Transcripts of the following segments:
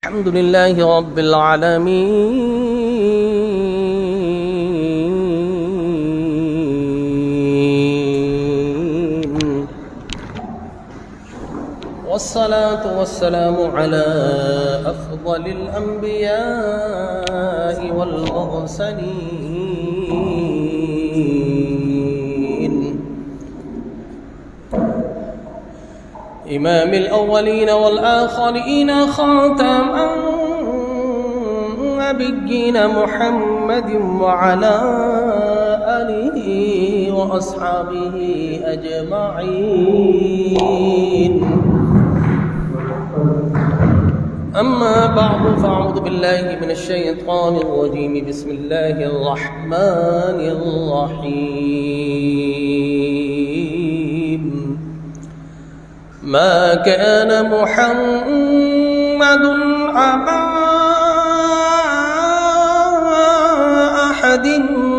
الحمد لله رب العالمين والصلاة والسلام على أفضل الأنبياء والمرسلين إمام الأولين والآخرين خاتم النبيين محمد وعلى آله وأصحابه أجمعين أما بعد فأعوذ بالله من الشيطان الرجيم بسم الله الرحمن الرحيم ما كان محمد أبا أحد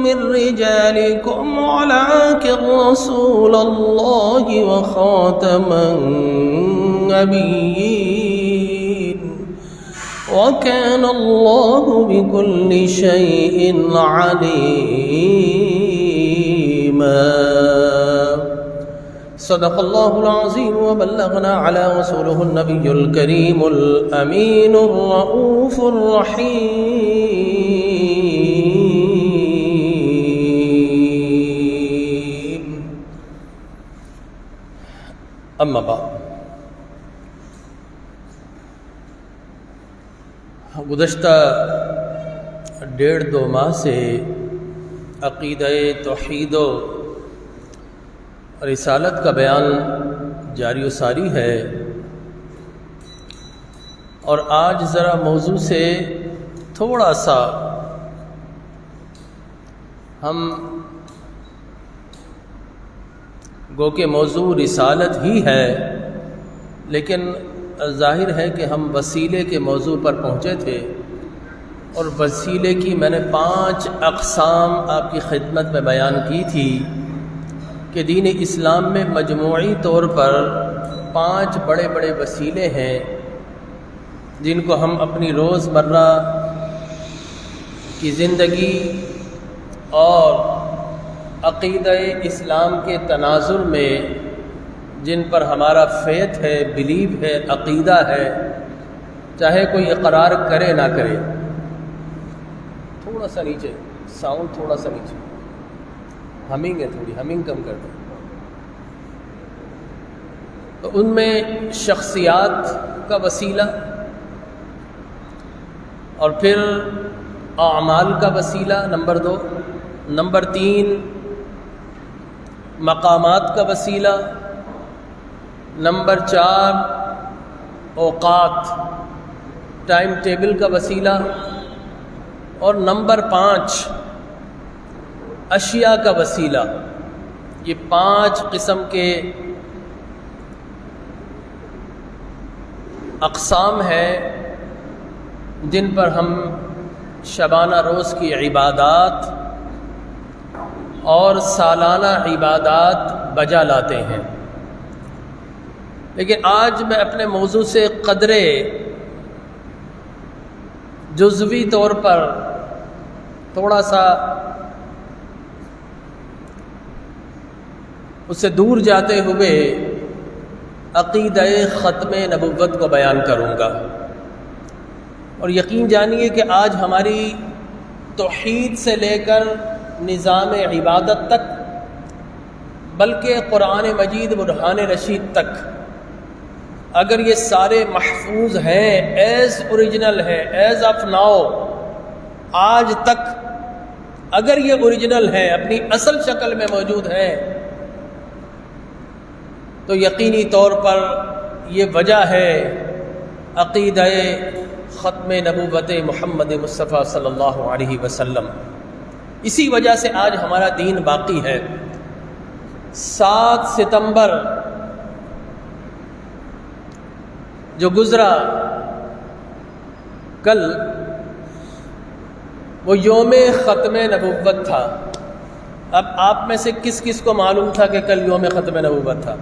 من رجالكم ولكن رسول الله وخاتم النبيين وكان الله بكل شيء عليما صدق الله العظيم وبلغنا على رسوله النبي الكريم الأمين الرؤوف الرحيم أما بعد گزشتہ 1.5-2 ماہ سے عقیدہ توحید و رسالت کا بیان جاری و ساری ہے، اور آج ذرا موضوع سے تھوڑا سا ہم گو کہ موضوع رسالت ہی ہے، لیکن ظاہر ہے کہ ہم وسیلے کے موضوع پر پہنچے تھے، اور وسیلے کی میں نے 5 اقسام آپ کی خدمت میں بیان کی تھی کہ دین اسلام میں مجموعی طور پر 5 بڑے بڑے وسیلے ہیں جن کو ہم اپنی روزمرہ کی زندگی اور عقیدہ اسلام کے تناظر میں جن پر ہمارا فیتھ ہے، بلیو ہے، عقیدہ ہے، چاہے کوئی اقرار کرے نہ کرے۔ تھوڑا سا نیچے ساؤنڈ، تھوڑا سا نیچے، ہمنگ ہے، تھوڑی ہمنگ کم کر دیں۔ تو ان میں شخصیات کا وسیلہ، اور پھر اعمال کا وسیلہ نمبر 2، نمبر 3 مقامات کا وسیلہ، نمبر 4 اوقات ٹائم ٹیبل کا وسیلہ، اور نمبر 5 اشیاء کا وسیلہ۔ یہ 5 قسم کے اقسام ہیں جن پر ہم شبانہ روز کی عبادات اور سالانہ عبادات بجا لاتے ہیں۔ لیکن آج میں اپنے موضوع سے قدرے جزوی طور پر تھوڑا سا اس سے دور جاتے ہوئے عقیدہ ختم نبوت کو بیان کروں گا، اور یقین جانیے کہ آج ہماری توحید سے لے کر نظام عبادت تک، بلکہ قرآن مجید برہان رشید تک، اگر یہ سارے محفوظ ہیں، ایز اوریجنل ہے، ایز آف ناؤ، آج تک اگر یہ اوریجنل ہے، اپنی اصل شکل میں موجود ہے، تو یقینی طور پر یہ وجہ ہے عقیدہ ختم نبوت محمد مصطفیٰ صلی اللہ علیہ وسلم۔ اسی وجہ سے آج ہمارا دین باقی ہے۔ 7 ستمبر جو گزرا کل، وہ یوم ختم نبوت تھا۔ اب آپ میں سے کس کس کو معلوم تھا کہ کل یوم ختم نبوت تھا؟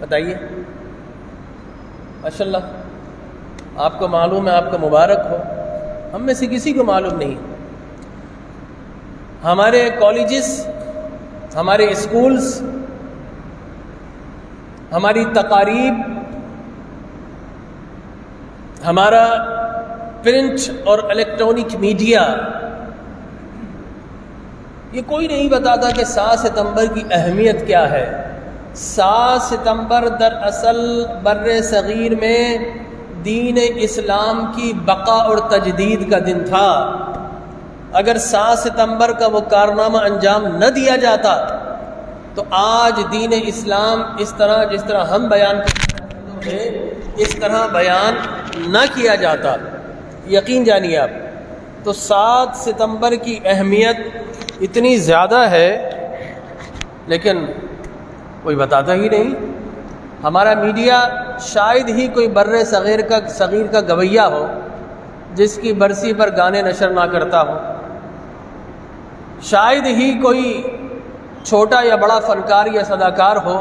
بتائیے۔ ماشاء اللہ آپ کو معلوم ہے، آپ کا مبارک ہو، ہم میں سے کسی کو معلوم نہیں۔ ہمارے کالجز، ہمارے اسکولز، ہماری تقاریب، ہمارا پرنٹ اور الیکٹرانک میڈیا، یہ کوئی نہیں بتاتا کہ 7 ستمبر کی اہمیت کیا ہے۔ 7 ستمبر دراصل بر صغیر میں دین اسلام کی بقا اور تجدید کا دن تھا۔ اگر 7 ستمبر کا وہ کارنامہ انجام نہ دیا جاتا تو آج دین اسلام جس طرح ہم بیان کرتے ہیں اس طرح بیان نہ کیا جاتا، یقین جانیے آپ۔ تو 7 ستمبر کی اہمیت اتنی زیادہ ہے لیکن کوئی بتاتا ہی نہیں۔ ہمارا میڈیا شاید ہی کوئی بر صغیر کا گویہ ہو جس کی برسی پر گانے نشر نہ کرتا ہو، شاید ہی کوئی چھوٹا یا بڑا فنکار یا صداکار ہو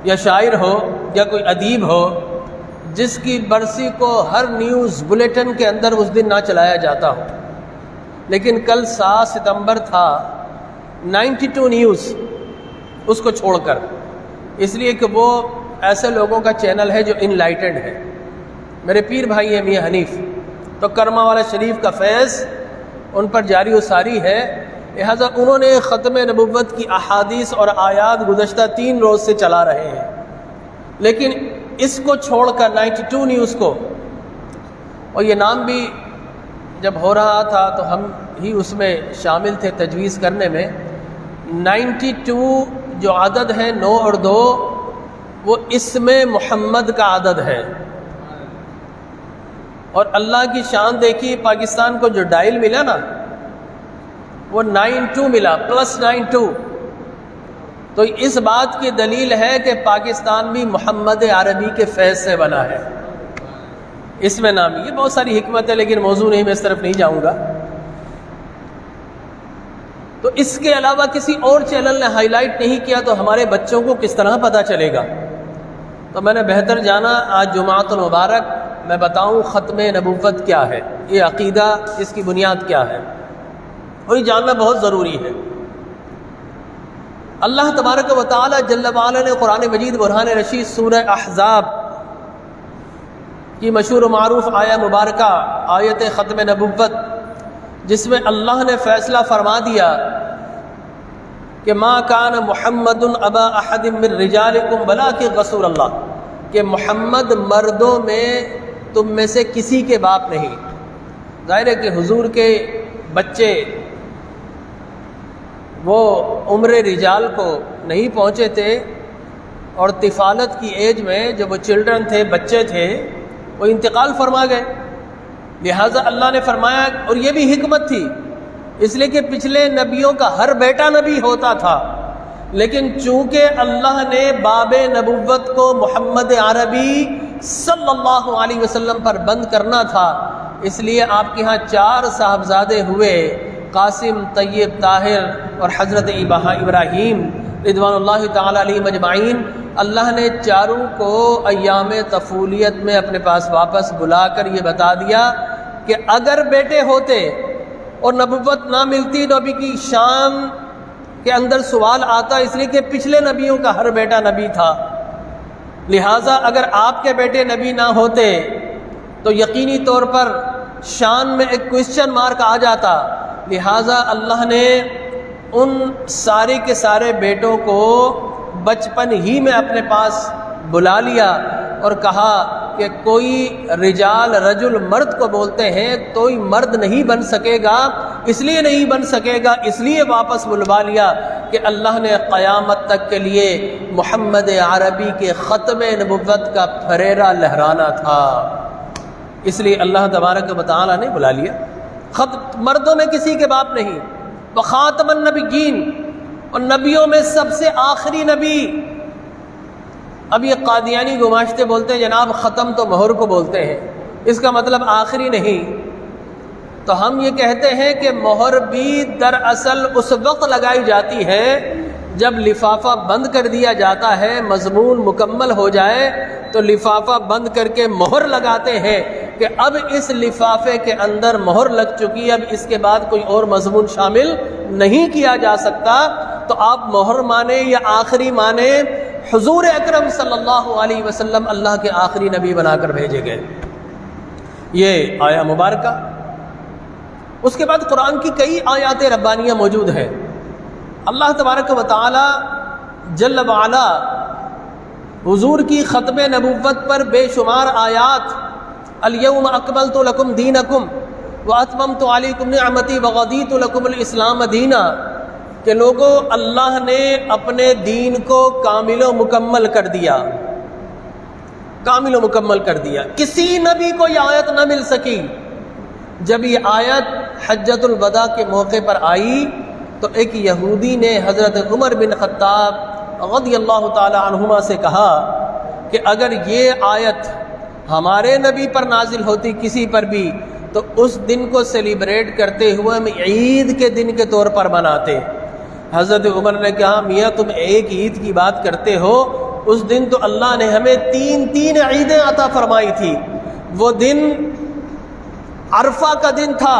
یا شاعر ہو یا کوئی ادیب ہو جس کی برسی کو ہر نیوز بلیٹن کے اندر اس دن نہ چلایا جاتا ہو۔ لیکن کل 7 ستمبر تھا، 92 نیوز اس کو چھوڑ کر، اس لیے کہ وہ ایسے لوگوں کا چینل ہے جو انلائٹنڈ ہے۔ میرے پیر بھائی ہیں میاں حنیف، تو کرما والا شریف کا فیض ان پر جاری و ساری ہے، لہذا انہوں نے ختم نبوت کی احادیث اور آیات گزشتہ 3 روز سے چلا رہے ہیں۔ لیکن اس کو چھوڑ کر 92 نیوز کو، اور یہ نام بھی جب ہو رہا تھا تو ہم ہی اس میں شامل تھے تجویز کرنے میں، 92 جو عدد ہے 9 اور 2 وہ اسم محمد کا عدد ہے، اور اللہ کی شان دیکھی، پاکستان کو جو ڈائل ملا نا وہ 92 ملا، +92۔ تو اس بات کی دلیل ہے کہ پاکستان بھی محمد عربی کے فیض سے بنا ہے، اس میں نام۔ یہ بہت ساری حکمت ہے لیکن موضوع نہیں، میں اس طرف نہیں جاؤں گا۔ تو اس کے علاوہ کسی اور چینل نے ہائی لائٹ نہیں کیا تو ہمارے بچوں کو کس طرح پتہ چلے گا؟ تو میں نے بہتر جانا آج جمعۃ المبارک میں بتاؤں ختم نبوت کیا ہے، یہ عقیدہ، اس کی بنیاد کیا ہے، اور یہ جاننا بہت ضروری ہے۔ اللہ تبارک و تعالی جل وعلا نے قرآن مجید برہان رشید سورہ احزاب کی مشہور و معروف آیہ مبارکہ، آیت ختم نبوت، جس میں اللہ نے فیصلہ فرما دیا کہ ما کان محمد ابا احد من رجالکم ولکن رسول اللہ، کہ محمد مردوں میں تم میں سے کسی کے باپ نہیں۔ ظاہر ہے کہ حضور کے بچے وہ عمر رجال کو نہیں پہنچے تھے، اور طفالت کی ایج میں جب وہ چلڈرن تھے، بچے تھے، وہ انتقال فرما گئے۔ لہٰذا اللہ نے فرمایا، اور یہ بھی حکمت تھی، اس لیے کہ پچھلے نبیوں کا ہر بیٹا نبی ہوتا تھا، لیکن چونکہ اللہ نے باب نبوت کو محمد عربی صلی اللہ علیہ وسلم پر بند کرنا تھا، اس لیے آپ کے ہاں 4 صاحبزادے ہوئے، قاسم، طیب، طاہر اور حضرت ابراہیم رضوان اللہ تعالی علیہ مجمعین۔ اللہ نے چاروں کو ایام طفولیت میں اپنے پاس واپس بلا کر یہ بتا دیا کہ اگر بیٹے ہوتے اور نبوت نہ ملتی تو ابھی کی شان کے اندر سوال آتا، اس لیے کہ پچھلے نبیوں کا ہر بیٹا نبی تھا۔ لہٰذا اگر آپ کے بیٹے نبی نہ ہوتے تو یقینی طور پر شان میں ایک کوئسچن مارک آ جاتا۔ لہٰذا اللہ نے ان سارے کے سارے بیٹوں کو بچپن ہی میں اپنے پاس بلا لیا اور کہا کہ کوئی رجال، رجل مرد کو بولتے ہیں، کوئی مرد نہیں بن سکے گا، اس لیے نہیں بن سکے گا، اس لیے واپس بلوا لیا کہ اللہ نے قیامت تک کے لیے محمد عربی کے ختم نبوت کا پھریرا لہرانا تھا، اس لیے اللہ تبارک و تعالی نے بلا لیا۔ مردوں میں کسی کے باپ نہیں، وخاتم النبیین، اور نبیوں میں سب سے آخری نبی۔ اب یہ قادیانی گماشتے بولتے ہیں جناب ختم تو مہر کو بولتے ہیں، اس کا مطلب آخری نہیں۔ تو ہم یہ کہتے ہیں کہ مہر بھی دراصل اس وقت لگائی جاتی ہے جب لفافہ بند کر دیا جاتا ہے، مضمون مکمل ہو جائے تو لفافہ بند کر کے مہر لگاتے ہیں کہ اب اس لفافے کے اندر مہر لگ چکی ہے، اب اس کے بعد کوئی اور مضمون شامل نہیں کیا جا سکتا۔ تو آپ مہر مانیں یا آخری مانیں، حضور اکرم صلی اللہ علیہ وسلم اللہ کے آخری نبی بنا کر بھیجے گئے۔ یہ آیا مبارکہ۔ اس کے بعد قرآن کی کئی آیات ربانیہ موجود ہیں۔ اللہ تبارک و تعالی جل وعلا حضور کی ختم نبوت پر بے شمار آیات، الیوم اکملت لکم دینکم واتممت علیکم نعمتی ورضیت لکم الاسلام دینا، کہ لوگوں اللہ نے اپنے دین کو کامل و مکمل کر دیا، کامل و مکمل کر دیا۔ کسی نبی کو یہ آیت نہ مل سکی۔ جب یہ آیت حجۃ الوداع کے موقع پر آئی تو ایک یہودی نے حضرت عمر بن خطاب رضی اللہ تعالی عنہما سے کہا کہ اگر یہ آیت ہمارے نبی پر نازل ہوتی کسی پر بھی تو اس دن کو سیلیبریٹ کرتے ہوئے ہم عید کے دن کے طور پر مناتے۔ حضرت عمر نے کہا میاں تم ایک عید کی بات کرتے ہو، اس دن تو اللہ نے ہمیں تین عیدیں عطا فرمائی تھی۔ وہ دن عرفہ کا دن تھا،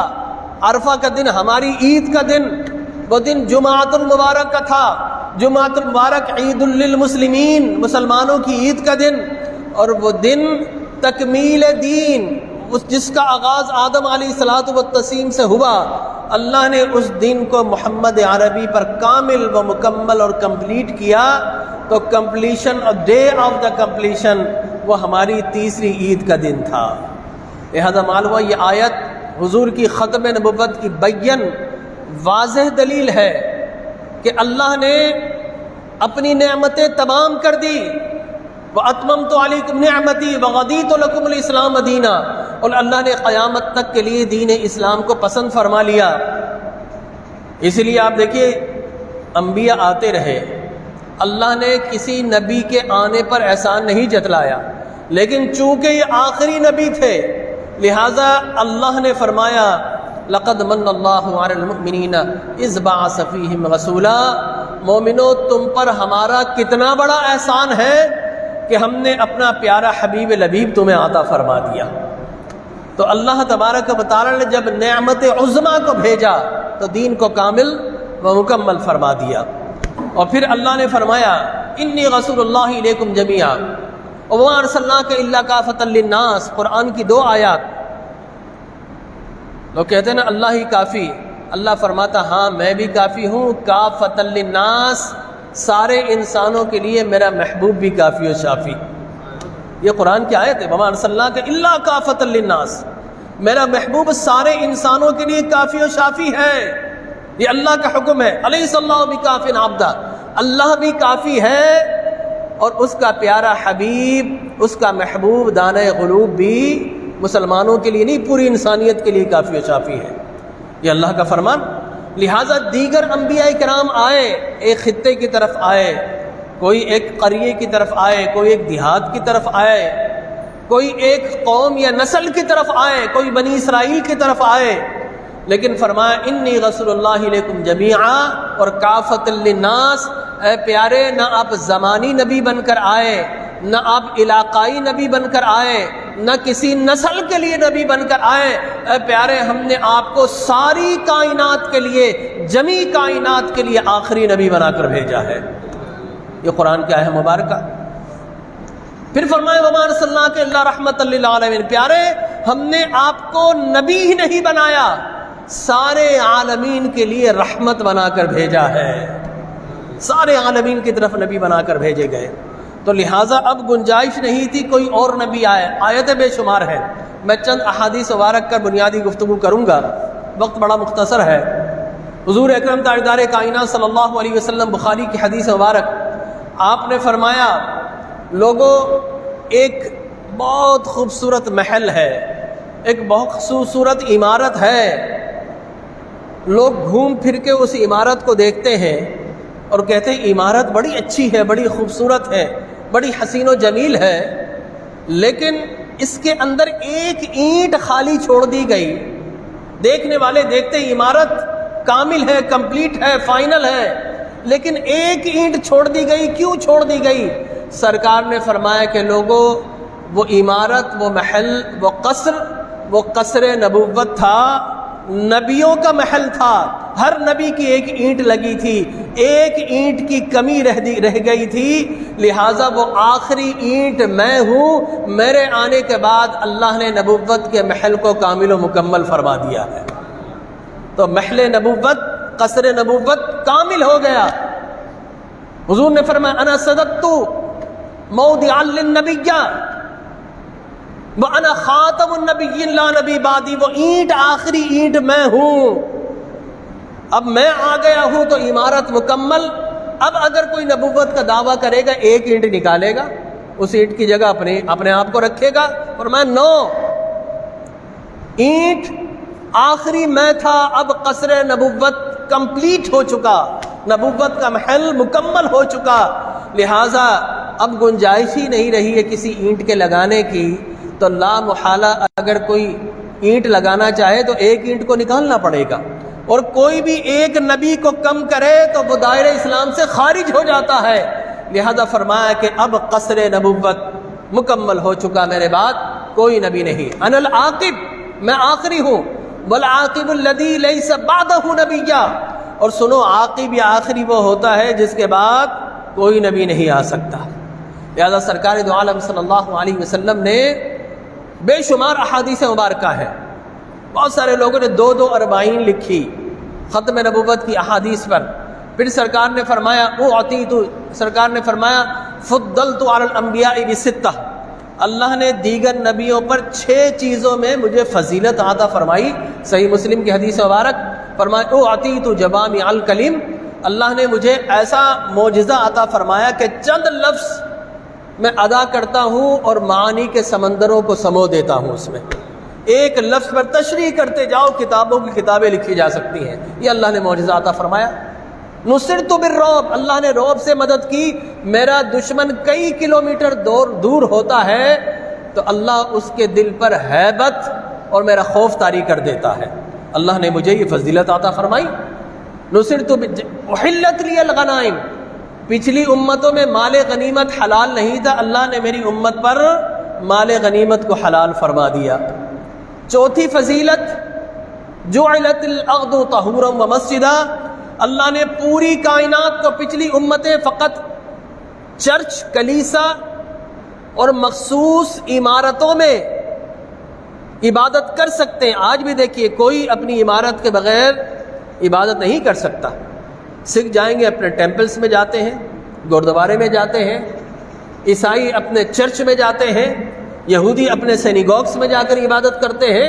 عرفہ کا دن ہماری عید کا دن، وہ دن جمعۃ المبارک کا تھا، جمعۃ المبارک عید للمسلمین، مسلمانوں کی عید کا دن، اور وہ دن تکمیل دین، جس کا آغاز آدم علیہ الصلوۃ والتسلیم سے ہوا، اللہ نے اس دن کو محمد عربی پر کامل و مکمل اور کمپلیٹ کیا۔ تو کمپلیشن اور ڈے آف دا کمپلیشن وہ ہماری تیسری عید کا دن تھا۔ لہذا معلوم یہ آیت حضور کی ختم نبوت کی بین واضح دلیل ہے کہ اللہ نے اپنی نعمتیں تمام کر دی۔ وَأَتْمَمْتُ عَلَيْكُمْ نِعْمَتِي وَرَضِيتُ لَكُمُ الْإِسْلَامَ دِينًا، اور اللہ نے قیامت تک کے لیے دین اسلام کو پسند فرما لیا۔ اس لیے آپ دیکھیے انبیاء آتے رہے، اللہ نے کسی نبی کے آنے پر احسان نہیں جتلایا، لیکن چونکہ یہ آخری نبی تھے لہٰذا اللہ نے فرمایا لقد من اللہ علی المؤمنین اذ بعث فیہم رسولا، مومنو تم پر ہمارا کتنا بڑا احسان ہے کہ ہم نے اپنا پیارا حبیب لبیب تمہیں عطا فرما دیا۔ تو اللہ تبارک و تعالی نے جب نعمت عظمیٰ کو بھیجا تو دین کو کامل و مکمل فرما دیا۔ اور پھر اللہ نے فرمایا انی رسول اللہ الیکم جمیعا وما ارسلناک الا کافۃ للناس، قرآن کی 2 آیات۔ لوگ کہتے ہیں نا اللہ ہی کافی، اللہ فرماتا ہاں میں بھی کافی ہوں، کافۃ للناس، سارے انسانوں کے لیے میرا محبوب بھی کافی و شافی۔ یہ قرآن کی آیت ہے، وما ارسلناک الا کافۃ للناس، میرا محبوب سارے انسانوں کے لیے کافی و شافی ہے۔ یہ اللہ کا حکم ہے، الیس اللہ بکاف عبدہ، اللہ بھی کافی ہے اور اس کا پیارا حبیب، اس کا محبوب دانہ قلوب بھی مسلمانوں کے لیے نہیں پوری انسانیت کے لیے کافی و شافی ہے۔ یہ اللہ کا فرمان۔ لہٰذا دیگر انبیاء کرام آئے، ایک خطے کی طرف آئے، کوئی ایک قریے کی طرف آئے، کوئی ایک دیہات کی طرف آئے، کوئی ایک قوم یا نسل کی طرف آئے، کوئی بنی اسرائیل کی طرف آئے، لیکن فرمایا انی رسول اللہ علیکم جمیعا اور کافۃ للناس، اے پیارے نہ آپ زمانی نبی بن کر آئے، نہ آپ علاقائی نبی بن کر آئے، نہ کسی نسل کے لیے نبی بن کر آئے، اے پیارے ہم نے آپ کو ساری کائنات کے لیے، جمی کائنات کے لیے آخری نبی بنا کر بھیجا ہے۔ یہ قرآن کیا ہے مبارکہ۔ پھر فرمائے وما ارسلناک الا رحمۃ للعالمین، پیارے ہم نے آپ کو نبی ہی نہیں بنایا، سارے عالمین کے لیے رحمت بنا کر بھیجا ہے، سارے عالمین کی طرف نبی بنا کر بھیجے گئے۔ تو لہٰذا اب گنجائش نہیں تھی کوئی اور نبی آئے، آیتیں بے شمار ہیں، میں چند احادیث مبارک کر بنیادی گفتگو کروں گا، وقت بڑا مختصر ہے۔ حضور اکرم تاجدار کائنات صلی اللہ علیہ وسلم، بخاری کی حدیث مبارک، آپ نے فرمایا لوگوں ایک بہت خوبصورت محل ہے، ایک بہت خوبصورت عمارت ہے، لوگ گھوم پھر کے اس عمارت کو دیکھتے ہیں اور کہتے ہیں عمارت بڑی اچھی ہے، بڑی خوبصورت ہے، بڑی حسین و جمیل ہے، لیکن اس کے اندر ایک اینٹ خالی چھوڑ دی گئی۔ دیکھنے والے دیکھتے ہیں عمارت کامل ہے، کمپلیٹ ہے، فائنل ہے، لیکن ایک اینٹ چھوڑ دی گئی. کیوں چھوڑ دی گئی؟ سرکار نے فرمایا کہ لوگوں، وہ عمارت، وہ محل، وہ قصر نبوت تھا، نبیوں کا محل تھا. ہر نبی کی ایک اینٹ لگی تھی، ایک اینٹ کی کمی رہ گئی تھی، لہٰذا وہ آخری اینٹ میں ہوں. میرے آنے کے بعد اللہ نے نبوت کے محل کو کامل و مکمل فرما دیا ہے. تو محل نبوت، قصر نبوت کامل ہو گیا. حضور نے فرمایا انا سددت موضعا للنبیّ وَأَنَا خَاتَمُ النَّبِيِّينَ لَا نَبِيَّ بَعْدِي. وہ اینٹ، آخری اینٹ میں ہوں. اب میں آ گیا ہوں تو عمارت مکمل. اب اگر کوئی نبوت کا دعویٰ کرے گا، ایک اینٹ نکالے گا، اس اینٹ کی جگہ اپنے آپ کو رکھے گا. اور میں نو اینٹ آخری میں تھا. اب قصر نبوت کمپلیٹ ہو چکا، نبوت کا محل مکمل ہو چکا. لہٰذا اب گنجائش ہی نہیں رہی ہے کسی اینٹ کے لگانے کی. تو لا محالہ اگر کوئی اینٹ لگانا چاہے تو ایک اینٹ کو نکالنا پڑے گا، اور کوئی بھی ایک نبی کو کم کرے تو وہ دائرہ اسلام سے خارج ہو جاتا ہے. لہذا فرمایا کہ اب قصر نبوت مکمل ہو چکا، میرے بعد کوئی نبی نہیں. انا العاقب، میں آخری ہوں. والعاقب الذی لیس بعدہ نبیّ. اور سنو، عاقب یا آخری وہ ہوتا ہے جس کے بعد کوئی نبی نہیں آ سکتا. لہذا سرکار دو عالم صلی اللہ علیہ وسلم نے بے شمار احادیث مبارکہ ہیں. بہت سارے لوگوں نے 2 اربعین لکھی ختم نبوت کی احادیث پر. پھر سرکار نے فرمایا فضلت علی الانبیاء بستہ. اللہ نے دیگر نبیوں پر 6 چیزوں میں مجھے فضیلت عطا فرمائی. صحیح مسلم کی حدیث مبارک. فرمایا اعطیت جوامع الکلم. اللہ نے مجھے ایسا معجزہ عطا فرمایا کہ چند لفظ میں ادا کرتا ہوں اور معانی کے سمندروں کو سمو دیتا ہوں. اس میں ایک لفظ پر تشریح کرتے جاؤ، کتابوں کی کتابیں لکھی جا سکتی ہیں. یہ اللہ نے معجزہ عطا فرمایا. نصرت بالرعب، اللہ نے رعب سے مدد کی. میرا دشمن کئی کلومیٹر دور ہوتا ہے تو اللہ اس کے دل پر ہیبت اور میرا خوف طاری کر دیتا ہے. اللہ نے مجھے یہ فضیلت عطا فرمائی. نصرت احلت لی الغنائم. پچھلی امتوں میں مال غنیمت حلال نہیں تھا، اللہ نے میری امت پر مال غنیمت کو حلال فرما دیا. چوتھی فضیلت جعلت الارض طہورا ومسجدا. اللہ نے پوری کائنات کو، پچھلی امتیں فقط چرچ، کلیسا اور مخصوص عمارتوں میں عبادت کر سکتے ہیں. آج بھی دیکھیے کوئی اپنی عمارت کے بغیر عبادت نہیں کر سکتا. سکھ جائیں گے اپنے ٹیمپلز میں جاتے ہیں، گردوارے میں جاتے ہیں، عیسائی اپنے چرچ میں جاتے ہیں، یہودی اپنے سینیگوگس میں جا کر عبادت کرتے ہیں.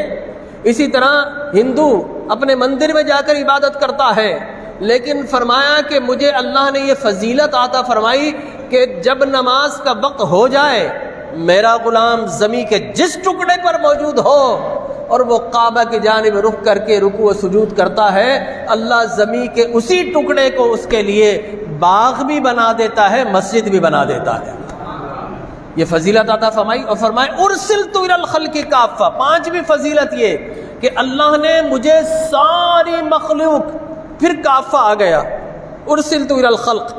اسی طرح ہندو اپنے مندر میں جا کر عبادت کرتا ہے. لیکن فرمایا کہ مجھے اللہ نے یہ فضیلت عطا فرمائی کہ جب نماز کا وقت ہو جائے، میرا غلام زمین کے جس ٹکڑے پر موجود ہو اور وہ کعبہ کی جانب رخ کر کے رکوع و سجود کرتا ہے، اللہ زمین کے اسی ٹکڑے کو اس کے لیے باغ بھی بنا دیتا ہے، مسجد بھی بنا دیتا ہے. یہ فضیلت عطا فرمائی. اور فرمائے ارسلت الی الخلق کافہ. 5ویں فضیلت یہ کہ اللہ نے مجھے ساری مخلوق، پھر کافہ آ گیا، ارسلت الی الخلق.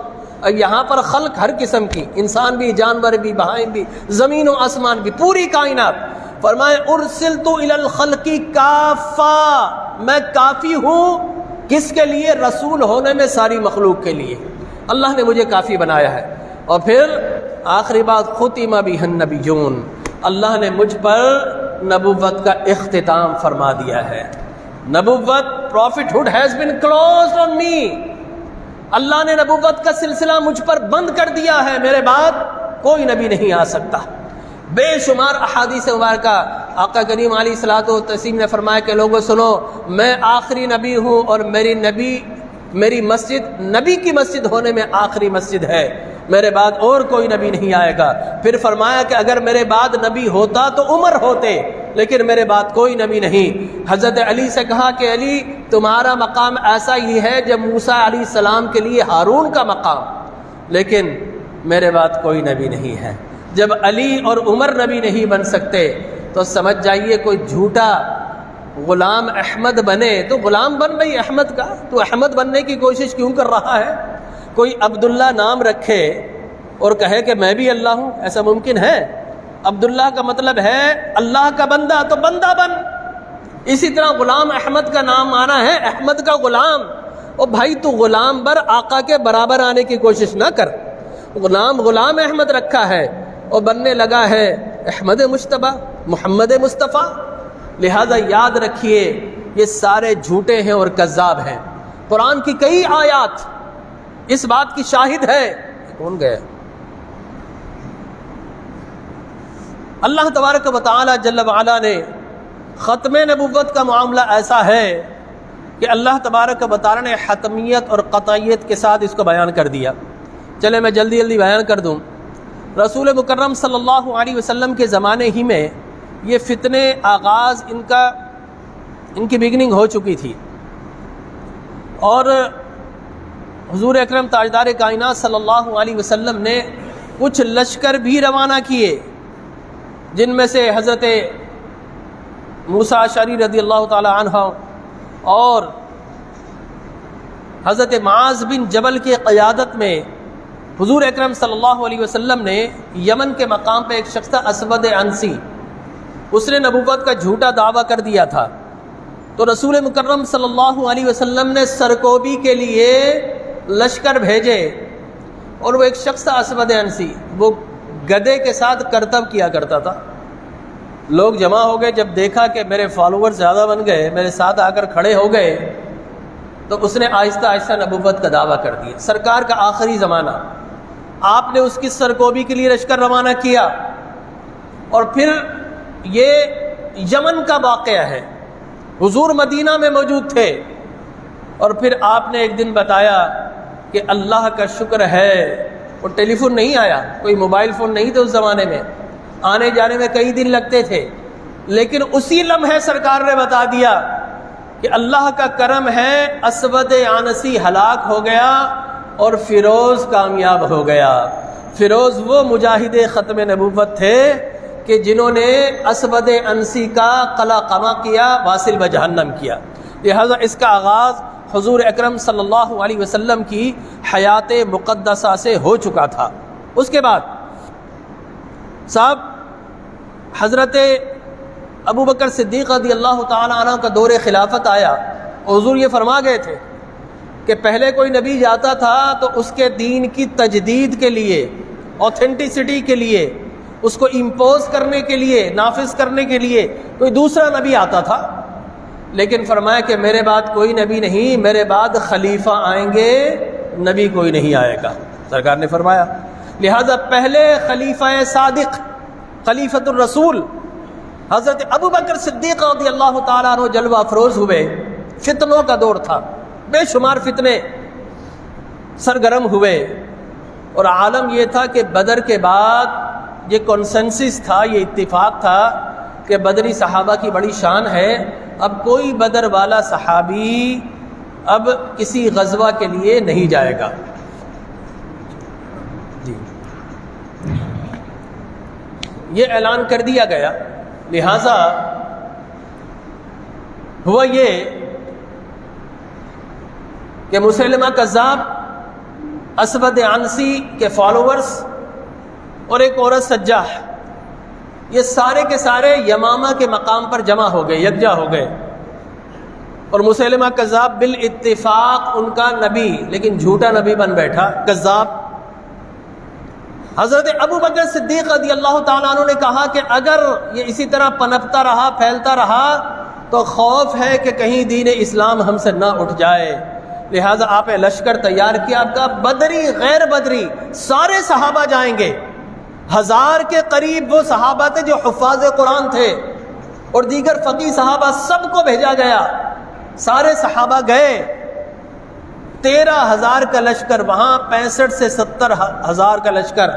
یہاں پر خلق ہر قسم کی، انسان بھی، جانور بھی، بہائم بھی، زمین و آسمان بھی، پوری کائنات. فرمائے ارسلت الی الخلق کافہ. میں کافی ہوں کس کے لیے؟ رسول ہونے میں ساری مخلوق کے لیے. اللہ نے مجھے کافی بنایا ہے. اور پھر آخری بات ختم بہ النبیون. اللہ نے مجھ پر نبوت کا اختتام فرما دیا ہے. نبوت، prophethood has been closed on me. اللہ نے نبوت کا سلسلہ مجھ پر بند کر دیا ہے. میرے بعد کوئی نبی نہیں آ سکتا. بے شمار احادیث مبارکہ آقا کریم علیہ الصلوۃ والتسلیم نے فرمایا کہ لوگوں سنو، میں آخری نبی ہوں اور میری مسجد نبی کی مسجد ہونے میں آخری مسجد ہے. میرے بعد اور کوئی نبی نہیں آئے گا. پھر فرمایا کہ اگر میرے بعد نبی ہوتا تو عمر ہوتے، لیکن میرے بعد کوئی نبی نہیں. حضرت علی سے کہا کہ علی تمہارا مقام ایسا ہی ہے جب موسیٰ علیہ السلام کے لیے ہارون کا مقام، لیکن میرے بعد کوئی نبی نہیں ہے. جب علی اور عمر نبی نہیں بن سکتے تو سمجھ جائیے کوئی جھوٹا غلام احمد بنے تو غلام بن بھائی احمد کا. تو احمد بننے کی کوشش کیوں کر رہا ہے؟ کوئی عبداللہ نام رکھے اور کہے کہ میں بھی اللہ ہوں، ایسا ممکن ہے؟ عبداللہ کا مطلب ہے اللہ کا بندہ، تو بندہ بن۔ اسی طرح غلام احمد کا نام آنا ہے احمد کا غلام۔ او بھائی تو غلام بر آقا کے برابر آنے کی کوشش نہ کر۔ غلام احمد رکھا ہے اور بننے لگا ہے احمد مجتبیٰ، محمد مصطفیٰ۔ لہذا یاد رکھیے یہ سارے جھوٹے ہیں اور کذاب ہیں۔ قرآن کی کئی آیات اس بات کی شاہد ہے۔ کون گئے؟ اللہ تبارک و تعالی جل وعلا نے ختم نبوت کا معاملہ ایسا ہے کہ اللہ تبارک و تعالی نے حتمیت اور قطعیت کے ساتھ اس کو بیان کر دیا۔ چلے میں جلدی بیان کر دوں۔ رسول مکرم صلی اللہ علیہ وسلم کے زمانے ہی میں یہ فتنے آغاز ان کی بگننگ ہو چکی تھی، اور حضور اکرم تاجدار کائنات صلی اللہ علیہ وسلم نے کچھ لشکر بھی روانہ کیے، جن میں سے حضرت موسیٰ اشعری رضی اللہ تعالی عنہ اور حضرت معاذ بن جبل کی قیادت میں حضور اکرم صلی اللہ علیہ وسلم نے یمن کے مقام پہ ایک شخص تھا اسود عنسی، اس نے نبوت کا جھوٹا دعویٰ کر دیا تھا۔ تو رسول مکرم صلی اللہ علیہ وسلم نے سرکوبی کے لیے لشکر بھیجے، اور وہ ایک شخص تھا اسود عنسی، وہ گدھے کے ساتھ کرتب کیا کرتا تھا۔ لوگ جمع ہو گئے، جب دیکھا کہ میرے فالوور زیادہ بن گئے، میرے ساتھ آ کر کھڑے ہو گئے، تو اس نے آہستہ آہستہ نبوت کا دعویٰ کر دیا۔ سرکار کا آخری زمانہ، آپ نے اس کی سرکوبی کے لیے لشکر روانہ کیا، اور پھر یہ یمن کا واقعہ ہے، حضور مدینہ میں موجود تھے، اور پھر آپ نے ایک دن بتایا کہ اللہ کا شکر ہے، وہ ٹیلی فون نہیں آیا، کوئی موبائل فون نہیں تھے اس زمانے میں، آنے جانے میں کئی دن لگتے تھے، لیکن اسی لمحے سرکار نے بتا دیا کہ اللہ کا کرم ہے، اسود عنسی ہلاک ہو گیا اور فیروز کامیاب ہو گیا۔ فیروز وہ مجاہد ختم نبوت تھے کہ جنہوں نے اسود عنسی کا قلع قمع کیا، واصل بجہنم کیا۔ لہذا اس کا آغاز حضور اکرم صلی اللہ علیہ وسلم کی حیات مقدسہ سے ہو چکا تھا۔ اس کے بعد صاحب حضرت ابو بکر صدیق رضی اللہ تعالی عنہ کا دور خلافت آیا، حضور یہ فرما گئے تھے کہ پہلے کوئی نبی جاتا تھا تو اس کے دین کی تجدید کے لیے، اوتھینٹسٹی کے لیے، اس کو امپوز کرنے کے لیے، نافذ کرنے کے لیے کوئی دوسرا نبی آتا تھا، لیکن فرمایا کہ میرے بعد کوئی نبی نہیں، میرے بعد خلیفہ آئیں گے، نبی کوئی نہیں آئے گا، سرکار نے فرمایا۔ لہذا پہلے خلیفہ صادق، خلیفۃ الرسول حضرت ابو بکر صدیق رضی اللہ تعالیٰ عنہ جلوہ افروز ہوئے۔ فتنوں کا دور تھا، بے شمار فتنے سرگرم ہوئے، اور عالم یہ تھا کہ بدر کے بعد یہ کنسنسس تھا، یہ اتفاق تھا کہ بدری صحابہ کی بڑی شان ہے، اب کوئی بدر والا صحابی اب کسی غزوہ کے لیے نہیں جائے گا۔ جی یہ اعلان کر دیا گیا۔ لہذا ہوا یہ کہ مسیلمہ کذاب، اسود عنسی کے فالوورز اور ایک عورت سجاح، یہ سارے کے سارے یمامہ کے مقام پر جمع ہو گئے، یکجا ہو گئے، اور مسیلمہ کذاب بالاتفاق ان کا نبی، لیکن جھوٹا نبی بن بیٹھا، کذاب۔ حضرت ابو بکر صدیق رضی اللہ تعالیٰ عنہ نے کہا کہ اگر یہ اسی طرح پنپتا رہا، پھیلتا رہا، تو خوف ہے کہ کہیں دین اسلام ہم سے نہ اٹھ جائے۔ لہٰذا آپ نے لشکر تیار کیا، آپ کا بدری غیر بدری سارے صحابہ جائیں گے۔ 1000 کے قریب وہ صحابہ تھے جو حفاظ قرآن تھے، اور دیگر فقیہ صحابہ، سب کو بھیجا گیا، سارے صحابہ گئے۔ 13,000 کا لشکر وہاں، 65 سے 70,000 کا لشکر،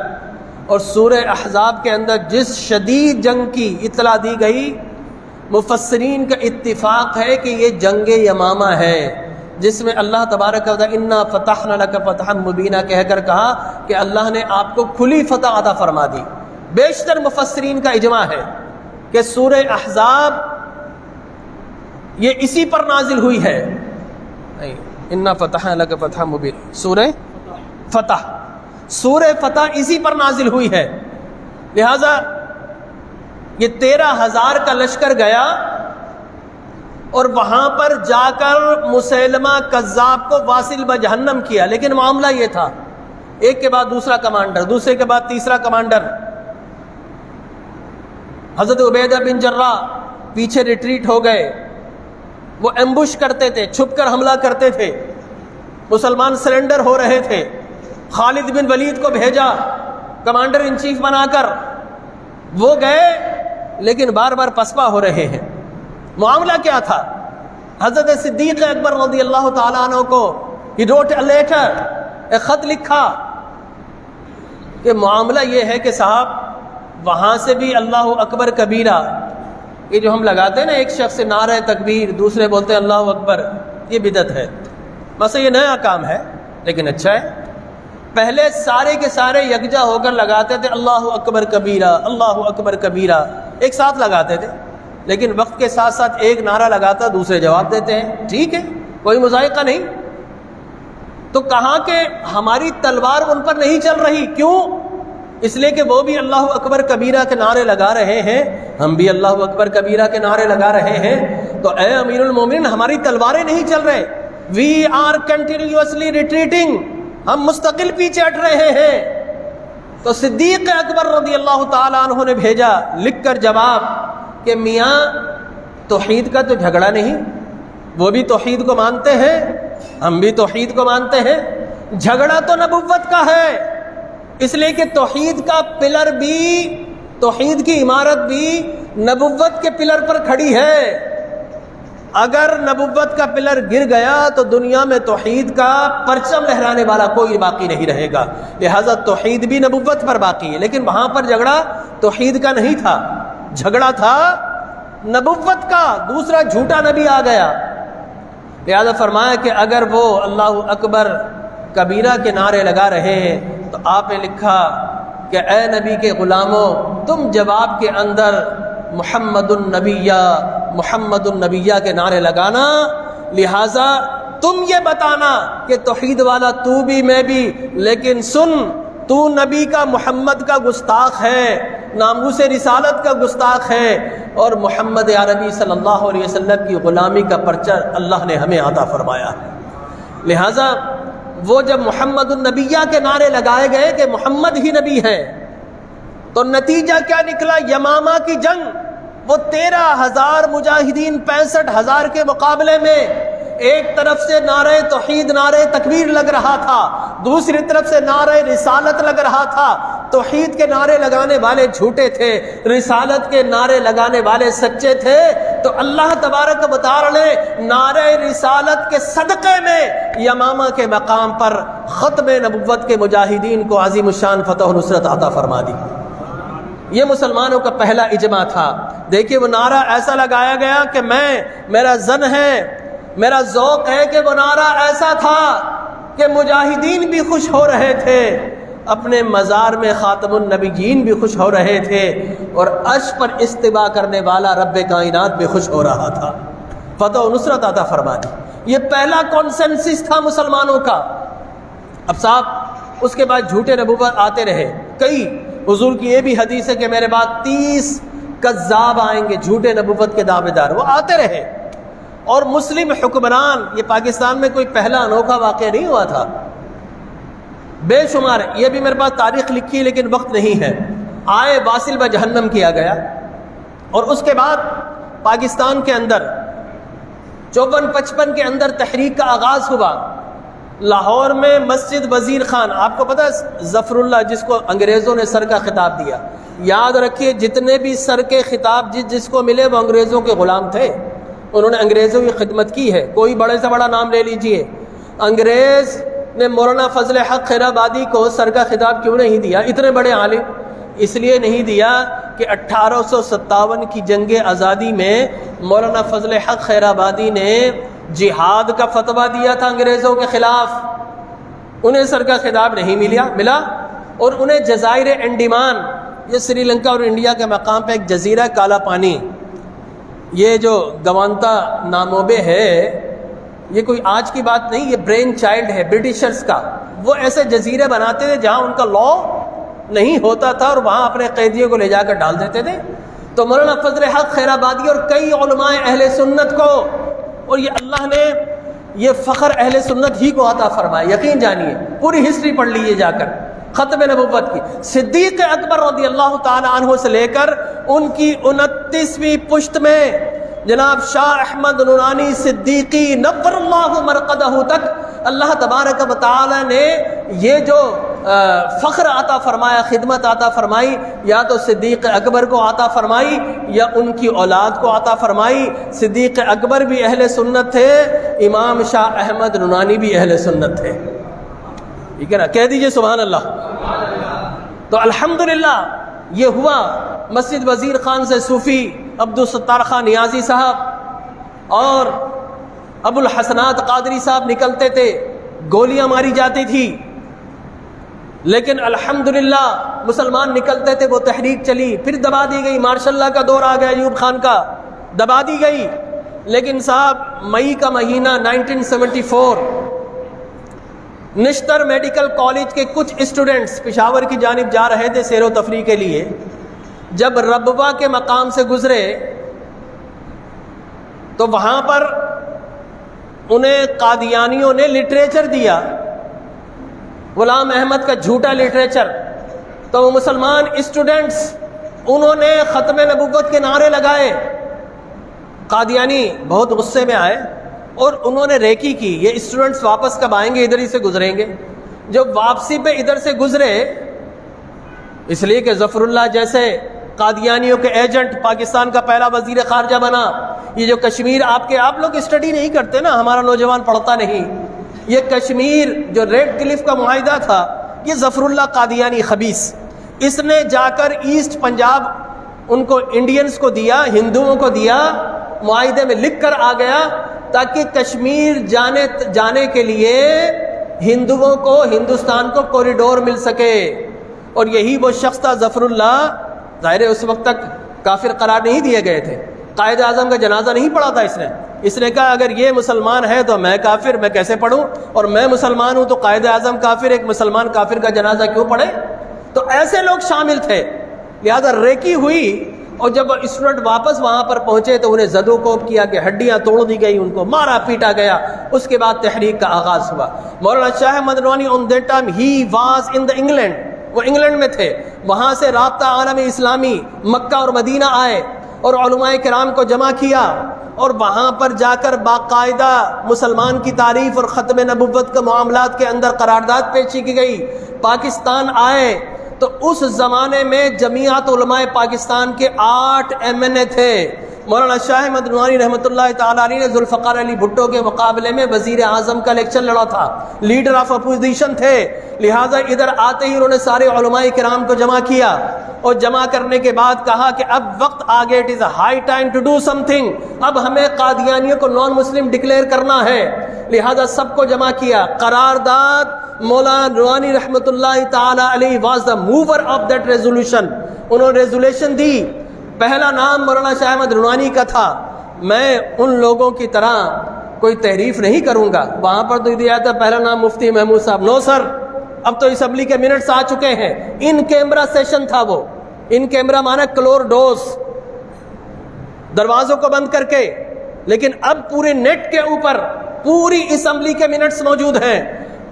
اور سورہ احزاب کے اندر جس شدید جنگ کی اطلاع دی گئی، مفسرین کا اتفاق ہے کہ یہ جنگ یمامہ ہے، جس میں اللہ تبارک و تعالی انا فتحنا لک فتحا مبینا کہہ کر کہا کہ اللہ نے آپ کو کھلی فتح عطا فرما دی۔ بیشتر مفسرین کا اجماع ہے کہ سورہ احزاب یہ اسی پر نازل ہوئی ہے۔ انا فتحنا لک فتحا مبینا، سورہ فتح، سورہ فتح اسی پر نازل ہوئی ہے، لہذا یہ 13,000 کا لشکر گیا اور وہاں پر جا کر مسیلمہ کذاب کو واصل بجہنم کیا، لیکن معاملہ یہ تھا ایک کے بعد دوسرا کمانڈر، دوسرے کے بعد تیسرا کمانڈر، حضرت عبیدہ بن جراح پیچھے ریٹریٹ ہو گئے، وہ ایمبوش کرتے تھے، چھپ کر حملہ کرتے تھے، مسلمان سرنڈر ہو رہے تھے، خالد بن ولید کو بھیجا کمانڈر ان چیف بنا کر، وہ گئے لیکن بار بار پسپا ہو رہے ہیں۔ معاملہ کیا تھا؟ حضرت صدیق اکبر رضی اللہ تعالیٰ عنہ کو he wrote a letter، ایک خط لکھا کہ معاملہ یہ ہے کہ صاحب وہاں سے بھی اللہ اکبر کبیرہ، یہ جو ہم لگاتے ہیں نا ایک شخص سے نعرہ تکبیر، دوسرے بولتے ہیں اللہ اکبر، یہ بدعت ہے، بس یہ نیا کام ہے لیکن اچھا ہے۔ پہلے سارے کے سارے یکجا ہو کر لگاتے تھے اللہ اکبر کبیرہ، اللہ اکبر کبیرہ، ایک ساتھ لگاتے تھے، لیکن وقت کے ساتھ ساتھ ایک نعرہ لگاتا دوسرے جواب دیتے ہیں، ٹھیک ہے کوئی مذائقہ نہیں۔ تو کہاں کہ ہماری تلوار ان پر نہیں چل رہی، کیوں؟ اس لیے کہ وہ بھی اللہ اکبر کبیرہ کے نعرے لگا رہے ہیں، ہم بھی اللہ اکبر کبیرہ کے نعرے لگا رہے ہیں، تو اے امیر المومنین ہماری تلواریں نہیں چل رہے، وی آر کنٹینیوسلی ریٹریٹنگ، ہم مستقل پیچھے ہٹ رہے ہیں۔ تو صدیق اکبر رضی اللہ تعالیٰ عنہ نے بھیجا لکھ کر جواب کہ میاں توحید کا تو جھگڑا نہیں، وہ بھی توحید کو مانتے ہیں، ہم بھی توحید کو مانتے ہیں، جھگڑا تو نبوت کا ہے، اس لیے کہ توحید کا پلر بھی، توحید کی عمارت بھی نبوت کے پلر پر کھڑی ہے، اگر نبوت کا پلر گر گیا تو دنیا میں توحید کا پرچم لہرانے والا کوئی باقی نہیں رہے گا، لہذا توحید بھی نبوت پر باقی ہے، لیکن وہاں پر جھگڑا توحید کا نہیں تھا، جھگڑا تھا نبوت کا، دوسرا جھوٹا نبی آ گیا، لہذا فرمایا کہ اگر وہ اللہ اکبر کبیرہ کے نعرے لگا رہے ہیں تو آپ نے لکھا کہ اے نبی کے غلاموں تم جواب کے اندر محمد النبیہ، محمد النبیہ کے نعرے لگانا، لہٰذا تم یہ بتانا کہ توحید والا تو بھی میں بھی، لیکن سن تو نبی کا محمد کا گستاخ ہے، ناموس رسالت کا گستاخ ہے، اور محمد عربی صلی اللہ علیہ وسلم کی غلامی کا پرچہ اللہ نے ہمیں عطا فرمایا ہے، لہٰذا وہ جب محمد النبیہ کے نعرے لگائے گئے کہ محمد ہی نبی ہے، تو نتیجہ کیا نکلا؟ یمامہ کی جنگ، وہ 13,000 مجاہدین 65,000 کے مقابلے میں ایک طرف سے نعرہ توحید، نعرہ تکبیر لگ رہا تھا، دوسری طرف سے نعرہ رسالت لگ رہا تھا، توحید کے نعرے لگانے والے جھوٹے تھے، رسالت کے نعرے لگانے والے سچے تھے، تو اللہ تبارک و تعالی نے نعرہ رسالت کے صدقے میں یمامہ کے مقام پر ختم نبوت کے مجاہدین کو عظیم الشان فتح و نصرت عطا فرما دی۔ یہ مسلمانوں کا پہلا اجماع تھا۔ دیکھیے وہ نعرہ ایسا لگایا گیا کہ میرا ذن ہے، میرا ذوق ہے کہ وہ نعرہ ایسا تھا کہ مجاہدین بھی خوش ہو رہے تھے، اپنے مزار میں خاتم النبیین بھی خوش ہو رہے تھے، اور عرش پر استوا کرنے والا رب کائنات بھی خوش ہو رہا تھا، فتح و نصرت عطا فرما دی۔ یہ پہلا کانسنسس تھا مسلمانوں کا۔ اب صاحب اس کے بعد جھوٹے نبوت آتے رہے، کئی حضور کی یہ بھی حدیث ہے کہ میرے بعد 30 کذاب آئیں گے، جھوٹے نبوت کے دعوے دار، وہ آتے رہے، اور مسلم حکمران، یہ پاکستان میں کوئی پہلا انوکھا واقعہ نہیں ہوا تھا، بے شمار، یہ بھی میرے پاس تاریخ لکھی لیکن وقت نہیں ہے، آئے واصل بجہنم کیا گیا، اور اس کے بعد پاکستان کے اندر 54-55 کے اندر تحریک کا آغاز ہوا۔ لاہور میں مسجد وزیر خان، آپ کو پتہ ہے ظفر اللہ جس کو انگریزوں نے سر کا خطاب دیا، یاد رکھیے جتنے بھی سر کے خطاب جس کو ملے وہ انگریزوں کے غلام تھے، انہوں نے انگریزوں کی خدمت کی ہے، کوئی بڑے سے بڑا نام لے لیجئے، انگریز نے مولانا فضل حق خیر آبادی کو سر کا خطاب کیوں نہیں دیا؟ اتنے بڑے عالم، اس لیے نہیں دیا کہ 1857 کی جنگ آزادی میں مولانا فضل حق خیر آبادی نے جہاد کا فتویٰ دیا تھا انگریزوں کے خلاف، انہیں سر کا خطاب نہیں ملا، اور انہیں جزائر انڈیمان، یہ سری لنکا اور انڈیا کے مقام پہ ایک جزیرہ کالا پانی، یہ جو گوانتا ناموبے ہے، یہ کوئی آج کی بات نہیں، یہ برین چائلڈ ہے برٹشرز کا، وہ ایسے جزیرے بناتے تھے جہاں ان کا لا نہیں ہوتا تھا اور وہاں اپنے قیدیوں کو لے جا کر ڈال دیتے تھے. تو مولانا فضل حق خیر آبادی اور کئی علماء اہل سنت کو، اور یہ اللہ نے یہ فخر اہل سنت ہی کو عطا فرمایا، یقین جانیے پوری ہسٹری پڑھ لیجیے جا کر ختم نبوت کی. صدیق اکبر رضی اللہ تعالی عنہ سے لے کر ان کی 29ویں پشت میں جناب شاہ احمد نورانی صدیقی نور اللہ مرقدہ تک اللہ تبارک و تعالی نے یہ جو فخر عطا فرمایا، خدمت عطا فرمائی، یا تو صدیق اکبر کو عطا فرمائی یا ان کی اولاد کو عطا فرمائی. صدیق اکبر بھی اہل سنت تھے، امام شاہ احمد نورانی بھی اہل سنت تھے. ٹھیک ہے نا، کہہ دیجئے سبحان اللہ. تو الحمدللہ یہ ہوا. مسجد وزیر خان سے صوفی عبدالستار خان نیازی صاحب اور ابو الحسنات قادری صاحب نکلتے تھے، گولیاں ماری جاتی تھی، لیکن الحمدللہ مسلمان نکلتے تھے. وہ تحریک چلی، پھر دبا دی گئی. مارشاء اللہ کا دور آ گیا، ایوب خان کا، دبا دی گئی. لیکن صاحب مئی کا مہینہ 1974 نشتر میڈیکل کالج کے کچھ اسٹوڈنٹس پشاور کی جانب جا رہے تھے سیر و تفریح کے لیے. جب ربوہ کے مقام سے گزرے تو وہاں پر انہیں قادیانیوں نے لٹریچر دیا، غلام احمد کا جھوٹا لٹریچر. تو وہ مسلمان اسٹوڈنٹس انہوں نے ختم نبوت کے نعرے لگائے. قادیانی بہت غصے میں آئے اور انہوں نے ریکی کی، یہ اسٹوڈنٹس واپس کب آئیں گے، ادھر ہی سے گزریں گے. جب واپسی پہ ادھر سے گزرے، اس لیے کہ ظفر اللہ جیسے قادیانیوں کے ایجنٹ پاکستان کا پہلا وزیر خارجہ بنا. یہ جو کشمیر آپ لوگ اسٹڈی نہیں کرتے نا، ہمارا نوجوان پڑھتا نہیں. یہ کشمیر جو ریڈ کلف کا معاہدہ تھا، یہ ظفر اللہ قادیانی خبیث، اس نے جا کر ایسٹ پنجاب ان کو انڈینز کو دیا، ہندوؤں کو دیا، معاہدے میں لکھ کر آ گیا تاکہ کشمیر جانے کے لیے ہندوؤں کو، ہندوستان کو کوریڈور مل سکے. اور یہی وہ شخص تھا ظفر اللہ. ظاہر ہے اس وقت تک کافر قرار نہیں دیے گئے تھے، قائد اعظم کا جنازہ نہیں پڑھا تھا اس نے کہا اگر یہ مسلمان ہے تو میں کافر، میں کیسے پڑھوں، اور میں مسلمان ہوں تو قائد اعظم کافر، ایک مسلمان کافر کا جنازہ کیوں پڑھے. تو ایسے لوگ شامل تھے، لہذا ریکی ہوئی. اور جب اسٹوڈنٹ واپس وہاں پر پہنچے تو انہیں زد و کوب کیا کہ ہڈیاں توڑ دی گئی، ان کو مارا پیٹا گیا. اس کے بعد تحریک کا آغاز ہوا. مولانا شاہ احمد نورانی on that time he was in the England، وہ انگلینڈ میں تھے. وہاں سے رابطہ عالم اسلامی مکہ اور مدینہ آئے اور علماء کرام کو جمع کیا، اور وہاں پر جا کر باقاعدہ مسلمان کی تعریف اور ختم نبوت کے معاملات کے اندر قرارداد پیشی کی گئی. پاکستان آئے تو اس زمانے میں جمعیت علماء پاکستان کے 8 MNA تھے. مولانا شاہ احمد نورانی رحمۃ اللہ تعالی علیہ نے ذوالفقار علی بھٹو کے مقابلے میں وزیر اعظم کا الیکشن لڑا تھا، لیڈر آف اپوزیشن تھے. لہٰذا ادھر آتے ہی انہوں نے سارے علماء کرام کو جمع کیا، اور جمع کرنے کے بعد کہا کہ اب وقت آ گیا، it is a high time to do something. اب ہمیں قادیانیوں کو نان مسلم ڈکلیئر کرنا ہے. لہذا سب کو جمع کیا. قرارداد مولانا نورانی رحمۃ اللہ تعالی علیہ was the mover of that resolution. انہوں نے ریزولوشن دی. پہلا نام مولانا شاہ احمد نورانی کا تھا. میں ان لوگوں کی طرح کوئی تحریف نہیں کروں گا. وہاں پر تو دیا تھا پہلا نام مفتی محمود صاحب. نو سر، اب تو اسمبلی کے منٹس آ چکے ہیں. ان کیمرہ سیشن تھا وہ. ان کیمرہ مانا کلور ڈورز، دروازوں کو بند کر کے. لیکن اب پورے نیٹ کے اوپر پوری اسمبلی کے منٹس موجود ہیں.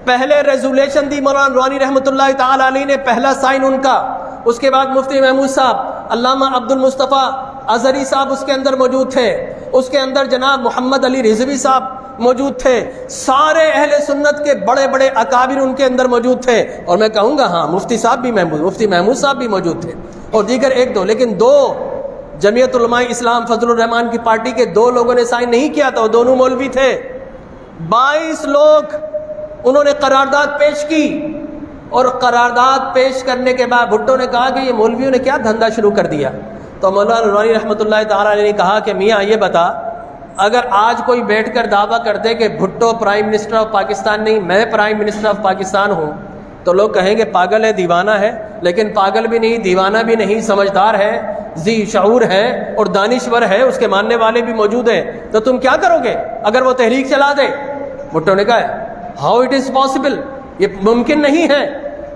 پہلے ریزولیشن دی مولانا نورانی رحمۃ اللہ تعالی علیہ نے، پہلا سائن ان کا. اس کے بعد مفتی محمود صاحب، علامہ عبد المصطفیٰ ازہری صاحب اس کے اندر موجود تھے. اس کے اندر جناب محمد علی رضوی صاحب موجود تھے. سارے اہل سنت کے بڑے بڑے اکابر ان کے اندر موجود تھے. اور میں کہوں گا ہاں مفتی صاحب بھی مفتی محمود صاحب بھی موجود تھے، اور دیگر ایک دو. لیکن 2 جمعیت علماء اسلام فضل الرحمان کی پارٹی کے 2 لوگوں نے سائن نہیں کیا تھا، وہ دونوں مولوی تھے. 22 لوگ انہوں نے قرارداد پیش کی. اور قرارداد پیش کرنے کے بعد بھٹو نے کہا کہ یہ مولویوں نے کیا دھندا شروع کر دیا. تو مولانا نورانی رحمۃ اللہ تعالی علیہ نے کہا کہ میاں یہ بتا، اگر آج کوئی بیٹھ کر دعویٰ کر دے کہ Bhutto prime minister of Pakistan نہیں، میں پرائم منسٹر آف پاکستان ہوں، تو لوگ کہیں گے پاگل ہے، دیوانہ ہے. لیکن پاگل بھی نہیں، دیوانہ بھی نہیں، سمجھدار ہے، ذی شعور ہے اور دانشور ہے، اس کے ماننے والے بھی موجود ہیں. تو تم کیا کرو گے اگر وہ تحریک چلا دے؟ بھٹو نے کہا ہاؤ اٹ از پاسبل، یہ ممکن نہیں ہے۔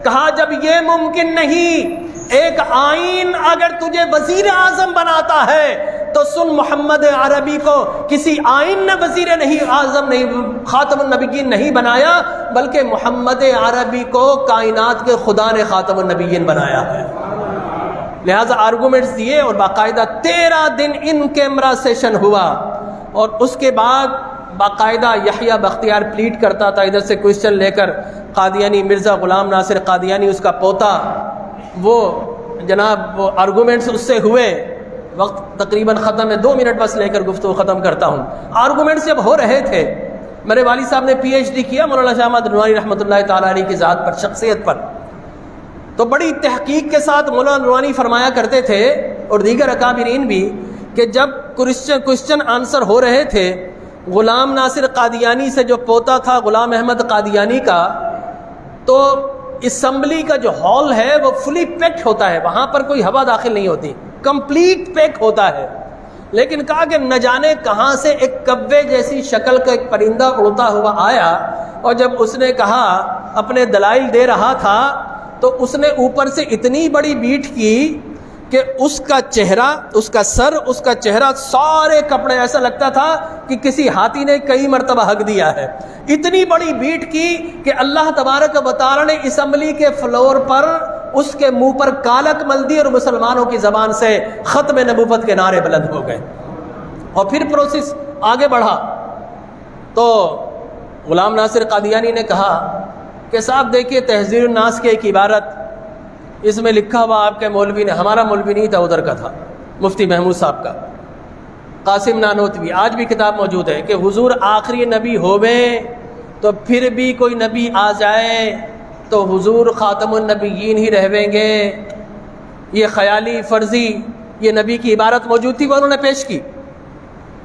کہا جب یہ ممکن نہیں، ایک آئین اگر تجھے وزیر اعظم بناتا ہے تو سن، محمد عربی کو کسی آئین نے وزیر اعظم نہیں، خاتم النبیین نہیں بنایا، بلکہ محمد عربی کو کائنات کے خدا نے خاتم النبیین بنایا ہے۔ لہٰذا آرگومنٹس دیے اور باقاعدہ 13 دن ان کیمرہ سیشن ہوا، اور اس کے بعد باقاعدہ یحییٰ بختیار پلیٹ کرتا تھا ادھر سے کوئسچن لے کر، قادیانی مرزا غلام ناصر قادیانی اس کا پوتا، وہ جناب وہ آرگومنٹس اس سے ہوئے۔ وقت تقریباً ختم ہے، 2 منٹ بس لے کر گفتگو ختم کرتا ہوں۔ آرگومنٹس جب ہو رہے تھے، میرے والد صاحب نے PhD کیا مولانا شاہ احمد نورانی رحمۃ اللہ تعالیٰ علیہ کی ذات پر، شخصیت پر، تو بڑی تحقیق کے ساتھ مولانا نورانی فرمایا کرتے تھے اور دیگر اکابرین بھی کہ جب کوئسچن آنسر ہو رہے تھے، غلام ناصر قادیانی سے جو پوتا تھا غلام احمد قادیانی کا، تو اسمبلی کا جو ہال ہے وہ فلی پیکڈ ہوتا ہے، وہاں پر کوئی ہوا داخل نہیں ہوتی، کمپلیٹ پیک ہوتا ہے۔ لیکن کہا کہ نہ جانے کہاں سے ایک کوے جیسی شکل کا ایک پرندہ اڑتا ہوا آیا، اور جب اس نے کہا، اپنے دلائل دے رہا تھا، تو اس نے اوپر سے اتنی بڑی بیٹ کی کہ اس کا چہرہ، اس کا سر، اس کا چہرہ، سارے کپڑے، ایسا لگتا تھا کہ کسی ہاتھی نے کئی مرتبہ حق دیا ہے۔ اتنی بڑی بیٹ کی کہ اللہ تبارک و تعالی نے اسمبلی کے فلور پر اس کے منہ پر کالک مل دی، اور مسلمانوں کی زبان سے ختم نبوت کے نعرے بلند ہو گئے۔ اور پھر پروسیس آگے بڑھا تو غلام ناصر قادیانی نے کہا کہ صاحب دیکھیے، تحذیر الناس کی ایک عبارت، اس میں لکھا ہوا آپ کے مولوی نے، ہمارا مولوی نہیں تھا، ادھر کا تھا، مفتی محمود صاحب کا، قاسم نانوتوی، آج بھی کتاب موجود ہے، کہ حضور آخری نبی ہوئے تو پھر بھی کوئی نبی آ جائے تو حضور خاتم النبیین ہی رہویں گے۔ یہ خیالی فرضی یہ نبی کی عبارت موجود تھی، وہ انہوں نے پیش کی۔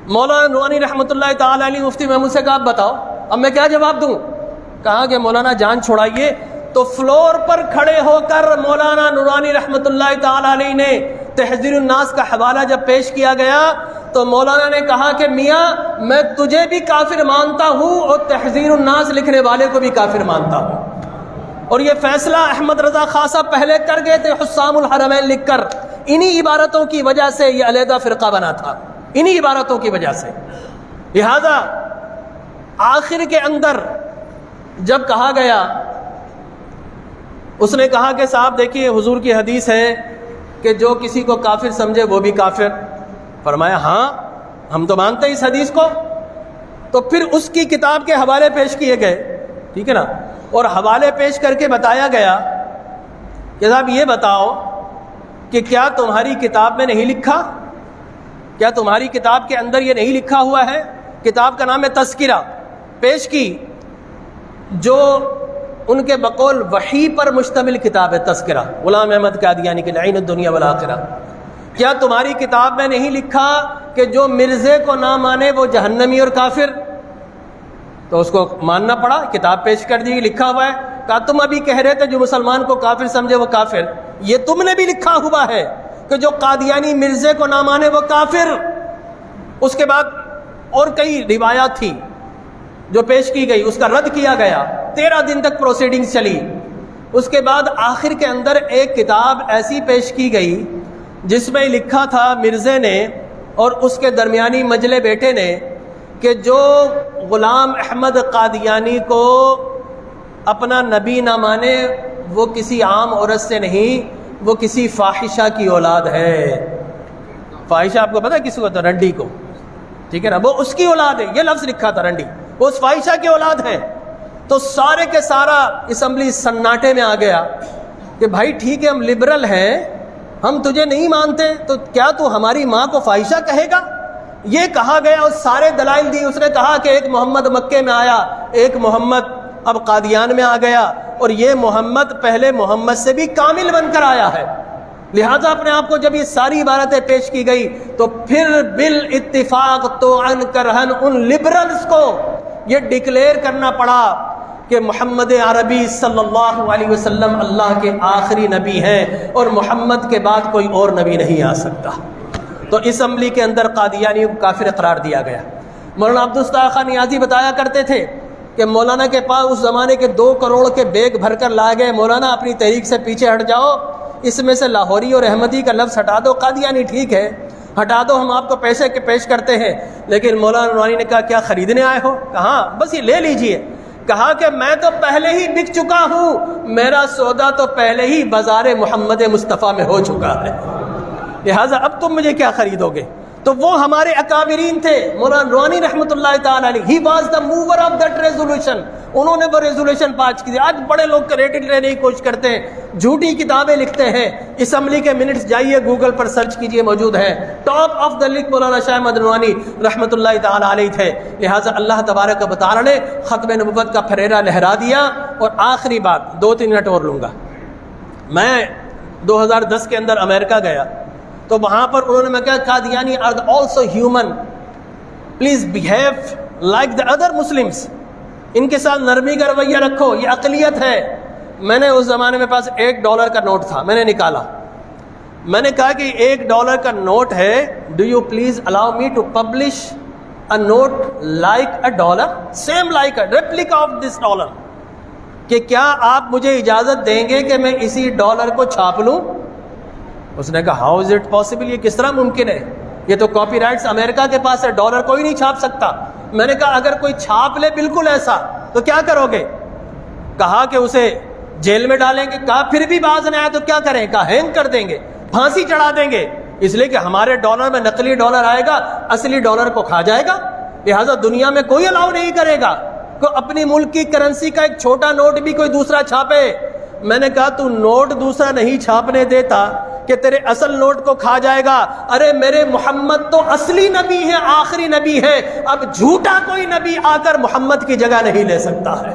مولانا نورانی رحمۃ اللہ تعالی علیہ مفتی محمود سے کہا، آپ بتاؤ اب میں کیا جواب دوں؟ کہا کہ مولانا جان چھوڑائیے۔ تو فلور پر کھڑے ہو کر مولانا نورانی رحمۃ اللہ تعالی علیہ نے تحذیر الناس کا حوالہ جب پیش کیا گیا تو مولانا نے کہا کہ میاں میں تجھے بھی کافر مانتا ہوں اور تحذیر الناس لکھنے والے کو بھی کافر مانتا ہوں، اور یہ فیصلہ احمد رضا خان صاحب پہلے کر گئے تھے حسام الحرمین لکھ کر، انہی عبارتوں کی وجہ سے یہ علیحدہ فرقہ بنا تھا، انہی عبارتوں کی وجہ سے۔ لہذا آخر کے اندر جب کہا گیا، اس نے کہا کہ صاحب دیکھیے حضور کی حدیث ہے کہ جو کسی کو کافر سمجھے وہ بھی کافر۔ فرمایا ہاں ہم تو مانتے ہیں اس حدیث کو۔ تو پھر اس کی کتاب کے حوالے پیش کیے گئے، ٹھیک ہے نا، اور حوالے پیش کر کے بتایا گیا کہ صاحب یہ بتاؤ کہ کیا تمہاری کتاب میں نہیں لکھا، کیا تمہاری کتاب کے اندر یہ نہیں لکھا ہوا ہے؟ کتاب کا نام ہے تذکرہ، پیش کی، جو ان کے بقول وحی پر مشتمل کتاب ہے تذکرہ، غلام احمد قادیانی کی لعین الدنیا والآخرہ۔ کیا تمہاری کتاب میں نہیں لکھا کہ جو مرزے کو نہ مانے وہ جہنمی اور کافر؟ تو اس کو ماننا پڑا، کتاب پیش کر دی، لکھا ہوا ہے۔ کہا تم ابھی کہہ رہے تھے جو مسلمان کو کافر سمجھے وہ کافر، یہ تم نے بھی لکھا ہوا ہے کہ جو قادیانی مرزے کو نہ مانے وہ کافر۔ اس کے بعد اور کئی روایات تھی جو پیش کی گئی، اس کا رد کیا گیا، 13 دن تک پروسیڈنگز چلی۔ اس کے بعد آخر کے اندر ایک کتاب ایسی پیش کی گئی جس میں لکھا تھا مرزے نے اور اس کے درمیانی مجلے بیٹے نے کہ جو غلام احمد قادیانی کو اپنا نبی نہ مانے وہ کسی عام عورت سے نہیں، وہ کسی فاحشہ کی اولاد ہے۔ فاحشہ آپ کو پتہ ہے کس کو ہوتا ہے؟ رنڈی کو، ٹھیک ہے نا، وہ اس کی اولاد ہے، یہ لفظ لکھا تھا رنڈی، وہ اس فاحشہ کی اولاد ہے۔ تو سارے کے سارا اسمبلی سناٹے میں آ گیا کہ بھائی ٹھیک ہے ہم لبرل ہیں، ہم تجھے نہیں مانتے، تو کیا تو ہماری ماں کو فاحشہ کہے گا؟ یہ کہا گیا اور سارے دلائل دی۔ اس نے کہا کہ ایک محمد مکے میں آیا، ایک محمد اب قادیان میں آ گیا، اور یہ محمد پہلے محمد سے بھی کامل بن کر آیا ہے۔ لہذا اپنے آپ کو جب یہ ساری عبارتیں پیش کی گئی تو پھر بالاتفاق تو عن کرہن ان لبرلز کو یہ ڈکلیئر کرنا پڑا کہ محمد عربی صلی اللہ علیہ وسلم اللہ کے آخری نبی ہیں اور محمد کے بعد کوئی اور نبی نہیں آ سکتا۔ تو اسمبلی کے اندر قادیانی کو کافر قرار دیا گیا۔ مولانا عبدالستار خان نیازی بتایا کرتے تھے کہ کہ مولانا کے پاس اس زمانے کے 2 کروڑ کے بیگ بھر کر لا گئے، مولانا اپنی تحریک سے پیچھے ہٹ جاؤ، اس میں سے لاہوری اور احمدی کا لفظ ہٹا دو، قادیانی ٹھیک ہے ہٹا دو، ہم آپ کو پیسے کے پیش کرتے ہیں۔ لیکن مولانا نورانی نے کہا کیا خریدنے آئے ہو؟ کہا بس یہ لے لیجئے۔ کہا کہ میں تو پہلے ہی بک چکا ہوں، میرا سودا تو پہلے ہی بازار محمد مصطفیٰ میں ہو چکا ہے، لہٰذا اب تم مجھے کیا خریدو گے؟ تو وہ ہمارے اکابرین تھے، مولانا نورانی رحمۃ اللہ تعالی علیہ، he was the mover of that resolution, انہوں نے وہ ریزولوشن پاس کی۔ آج بڑے لوگ کریڈٹ لینے کی کوشش کرتے ہیں، جھوٹی کتابیں لکھتے ہیں، اسمبلی کے منٹس جائیے گوگل پر سرچ کیجئے، موجود ہے۔ ٹاپ آف دا لسٹ مولانا شاہ احمد نورانی رحمۃ اللہ تعالی علیہ تھے، لہٰذا اللہ تبارک و تعالی نے ختم نبوت کا پھریرا لہرا دیا۔ اور آخری بات 2-3 منٹ اور لوں گا، میں 2010 کے اندر امریکہ گیا تو وہاں پر انہوں نے میں کہا Qadiani are also human, please behave like the other Muslims, ان کے ساتھ نرمی کا رویہ رکھو، یہ اقلیت ہے۔ میں نے اس زمانے میں پاس $1 کا نوٹ تھا، میں نے نکالا، میں نے کہا کہ $1 کا نوٹ ہے، do you please allow me to publish a note like a dollar, same like a replica of this dollar, کہ کیا آپ مجھے اجازت دیں گے کہ میں اسی ڈالر کو چھاپ لوں؟ اس نے کہا ہاؤ از اٹ پاسبل، یہ کس طرح ممکن ہے، یہ تو کاپی رائٹس امریکہ کے پاس ہے، ڈالر کوئی نہیں چھاپ سکتا۔ میں نے کہا اگر کوئی چھاپ لے بالکل ایسا تو کیا کرو گے؟ کہا کہ اسے جیل میں ڈالیں گے۔ کہا پھر بھی باز نہ آئے تو کیا کریں؟ کہا ہینگ کر دیں گے، پھانسی چڑھا دیں گے، اس لیے کہ ہمارے ڈالر میں نقلی ڈالر آئے گا، اصلی ڈالر کو کھا جائے گا، لہٰذا دنیا میں کوئی الاؤ نہیں کرے گا کہ اپنی ملک کی کرنسی کا ایک چھوٹا نوٹ بھی کوئی دوسرا چھاپے۔ میں نے کہا تو نوٹ دوسرا نہیں چھاپنے دیتا کہ تیرے اصل نوٹ کو کھا جائے گا؟ ارے میرے محمد تو اصلی نبی ہے، آخری نبی ہے، اب جھوٹا کوئی نبی آ کر محمد کی جگہ نہیں لے سکتا ہے۔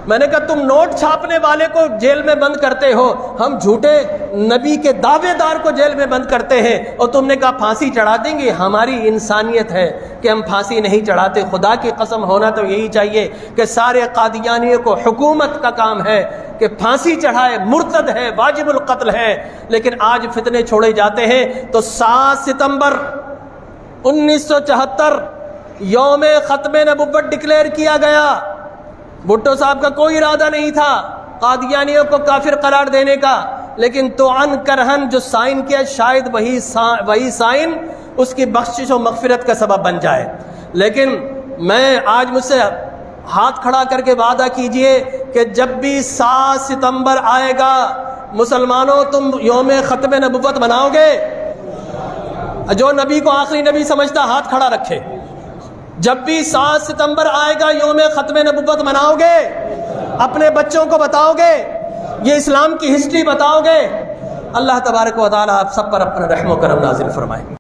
میں نے کہا تم نوٹ چھاپنے والے کو جیل میں بند کرتے ہو، ہم جھوٹے نبی کے دعوے دار کو جیل میں بند کرتے ہیں، اور تم نے کہا پھانسی چڑھا دیں گے۔ ہماری انسانیت ہے کہ ہم پھانسی نہیں چڑھاتے۔ خدا کی قسم ہونا تو یہی چاہیے کہ سارے قادیانیوں کو حکومت کا کام ہے کہ پھانسی چڑھائے، مرتد ہے، واجب القتل ہے، لیکن آج فتنے چھوڑے جاتے ہیں۔ تو 7 ستمبر 1974 یوم ختم نبوت ڈکلیئر کیا گیا۔ بھٹو صاحب کا کوئی ارادہ نہیں تھا قادیانیوں کو کافر قرار دینے کا، لیکن تو ان کرہن جو سائن کیا، شاید وہی سائن اس کی بخشش و مغفرت کا سبب بن جائے۔ لیکن میں آج مجھ سے ہاتھ کھڑا کر کے وعدہ کیجئے کہ جب بھی 7 ستمبر آئے گا، مسلمانوں تم یوم ختم نبوت مناؤ گے؟ جو نبی کو آخری نبی سمجھتا ہاتھ کھڑا رکھے۔ جب بھی 7 ستمبر آئے گا یوم ختم نبوت مناؤ گے؟ اپنے بچوں کو بتاؤ گے؟ یہ اسلام کی ہسٹری بتاؤ گے؟ اللہ تبارک و تعالی آپ سب پر اپنا رحم و کرم نازل فرمائے۔